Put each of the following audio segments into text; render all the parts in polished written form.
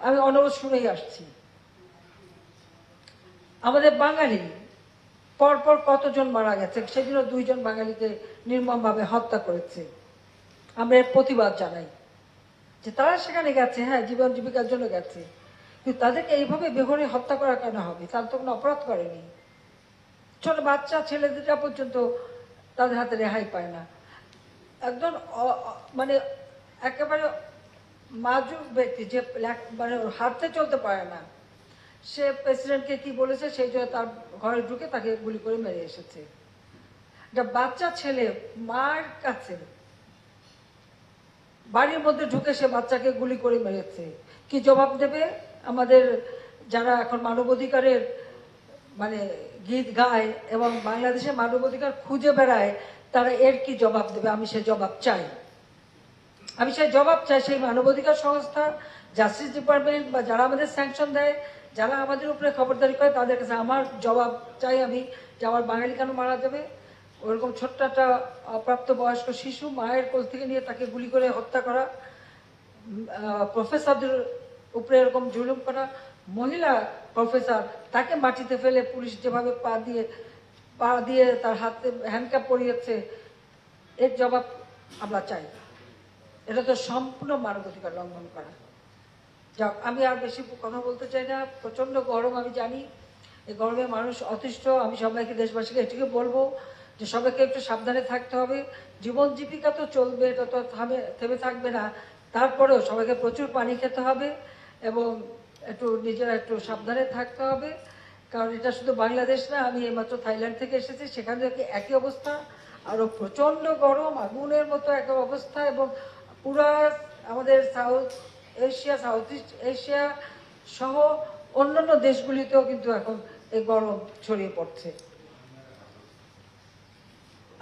আমি অনবরত শুনেই আসছি। আমাদের বাঙালি পরপর কতজন মারা গেছে, সেদিনও 2 জন বাঙালিকে নির্মমভাবে হত্যা করেছে। আমরা এর প্রতিবাদ জানাই যে তারা সেখানে গেছে, হ্যাঁ, জীবন জীবিকার জন্য গেছে, কিন্তু তাদেরকে এইভাবে বেঘরে হত্যা করা কেন হবে? তারা তো কোনো অপরাধ করেনি। ছোট বাচ্চা ছেলেদেরটা পর্যন্ত তাদের হাতে রেহাই পায় না। একজন মানে একেবারে মাজুক ব্যক্তি, যে মানে হাঁটতে চলতে পারে না, সে প্রেসিডেন্টকে কি বলেছে সেই জন্য তার ঘরে ঢুকে তাকে গুলি করে মেরে এসেছে। একটা বাচ্চা ছেলে মার কাছে বাড়ির মধ্যে ঢুকে সে বাচ্চাকে গুলি করে মেরেছে। কি জবাব দেবে আমাদের যারা এখন মানবাধিকারের মানে গীত গায় এবং বাংলাদেশে মানবাধিকার খুঁজে বেড়ায়, তারা এর কি জবাব দেবে? আমি সেই জবাব চাই। আমি সেই জবাব চাই সেই মানবাধিকার সংস্থা, জাস্টিস ডিপার্টমেন্ট বা যারা আমাদের স্যাংশন দেয়, যারা আমাদের উপরে খবরদারি করে, তাদের কাছে আমার জবাব চাই আমি, যে আমার বাঙালি কেন মারা যাবে? ওরকম ছোট্ট একটা অপ্রাপ্তবয়স্ক শিশু মায়ের কোল থেকে নিয়ে তাকে গুলি করে হত্যা করা, প্রফেসরদের উপরে এরকম জুলুম করা, মহিলা প্রফেসর তাকে মাটিতে ফেলে পুলিশ যেভাবে পা দিয়ে তার হাতে হ্যান্ডকাপ পরিয়েছে, এর জবাব আমরা চাই। এটা তো সম্পূর্ণ মানবাধিকার লঙ্ঘন করা। যাক, আমি আর বেশি কথা বলতে চাই না। প্রচন্ড গরম, আমি জানি। এই গরমে মানুষ অতিষ্ঠ। আমি সবাইকে, দেশবাসীকে এটিকে বলবো যে সবাইকে একটু সাবধানে থাকতে হবে। জীবন জীবিকা তো চলবে, এটা তো থেমে থাকবে না। তারপরেও সবাইকে প্রচুর পানি খেতে হবে এবং নিজেরা একটু সাবধানে থাকতে হবে। কারণ এটা শুধু বাংলাদেশ না, আমি এইমাত্র থাইল্যান্ড থেকে এসেছি, সেখানে একই অবস্থা। আরো প্রচন্ড গরম, আগুনের মতো একটা অবস্থা, এবং পুরা আমাদের south Asia, south east Asia সহ অন্যান্য দেশগুলিতেও কিন্তু এখন এই গরম ছড়িয়ে পড়ছে।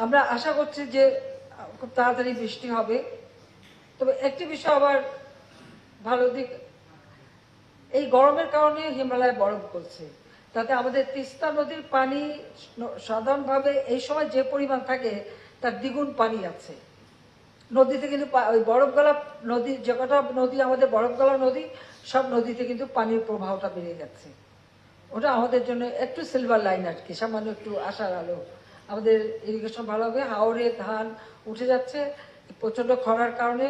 আমরা আশা করছি যে খুব তাড়াতাড়ি বৃষ্টি হবে। তবে একটি বিষয় আবার ভালো দিক, এই গরমের কারণে হিমালয় বরফ গলছে, তাতে আমাদের তিস্তা নদীর পানি সাধারণভাবে এই সময় যে পরিমাণ থাকে তার দ্বিগুণ পানি আছে নদীতে। কিন্তু ওই বরফ গলা নদী, যে কটা নদী আমাদের বরফ গলা নদী, সব নদীতে কিন্তু পানির প্রবাহটা বেড়ে গেছে। ওটা আমাদের জন্য একটু সিলভার লাইন আর কি, সামান্য একটু আশার আলো। আমাদের ইরিগেশন ভালো হবে। হাওড়ে ধান উঠে যাচ্ছে, প্রচন্ড খরার কারণে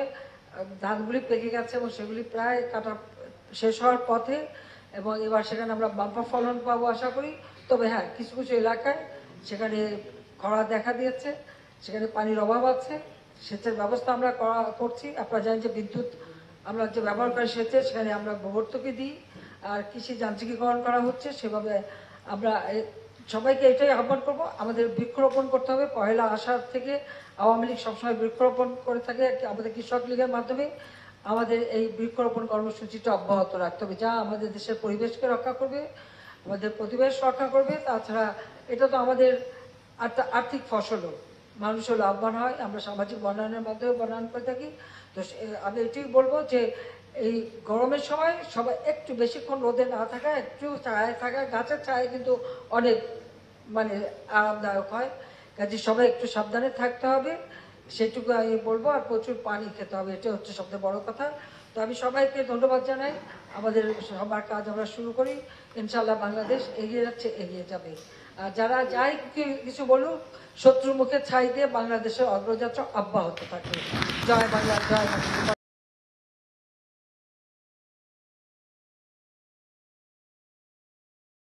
ধানগুলি পেকে গেছে এবং সেগুলি প্রায় কাটা শেষ হওয়ার পথে, এবং এবার সেখানে আমরা বাম্পার ফলন পাবো আশা করি। তবে হ্যাঁ, কিছু কিছু এলাকায় সেখানে খরা দেখা দিয়েছে, সেখানে পানির অভাব আছে। সেচের ব্যবস্থা আমরা করছি। আপনারা জানেন যে বিদ্যুৎ আমরা যে ব্যবহার করি সেচে, সেখানে আমরা ভর্তুকি দিই, আর কৃষি যান্ত্রিকীকরণ করা হচ্ছে। সেভাবে আমরা সবাইকে এটাই আহ্বান করব, আমাদের বৃক্ষরোপণ করতে হবে। পহেলা আষাঢ় থেকে আওয়ামী লীগ সবসময় বৃক্ষরোপণ করে থাকে, আমাদের কৃষক লীগের মাধ্যমে আমাদের এই বৃক্ষরোপণ কর্মসূচিটা অব্যাহত রাখতে হবে, যা আমাদের দেশের পরিবেশকে রক্ষা করবে, আমাদের পরিবেশ রক্ষা করবে। তাছাড়া এটা তো আমাদের আর্থিক ফসলও, মানুষও লাভবান হয়। আমরা সামাজিক বনায়নের মাধ্যমে বনায়ন করে থাকি। তো আমি এটাই বলবো যে এই গরমের সময় সবাই একটু বেশিক্ষণ রোদে না থাকা, একটু ছায়ায় থাকা, গাছের ছায়া কিন্তু অনেক মানে আরামদায়ক হয়। কাজে সবাই একটু সাবধানে থাকতে হবে, সেটুকু আমি বলবো। আর প্রচুর পানি খেতে হবে, এটা হচ্ছে সবচেয়ে বড় কথা। তো আমি সবাইকে ধন্যবাদ জানাই। আমাদের সবার কাজ আমরা শুরু করি, ইনশাল্লাহ বাংলাদেশ এগিয়ে যাচ্ছে, এগিয়ে যাবে। আর যারা যাই কিছু বলুক, শত্রুর মুখে ছাই দিয়ে বাংলাদেশের অগ্রযাত্রা অব্যাহত থাকে। জয় বাংলা, জয় বাংলা।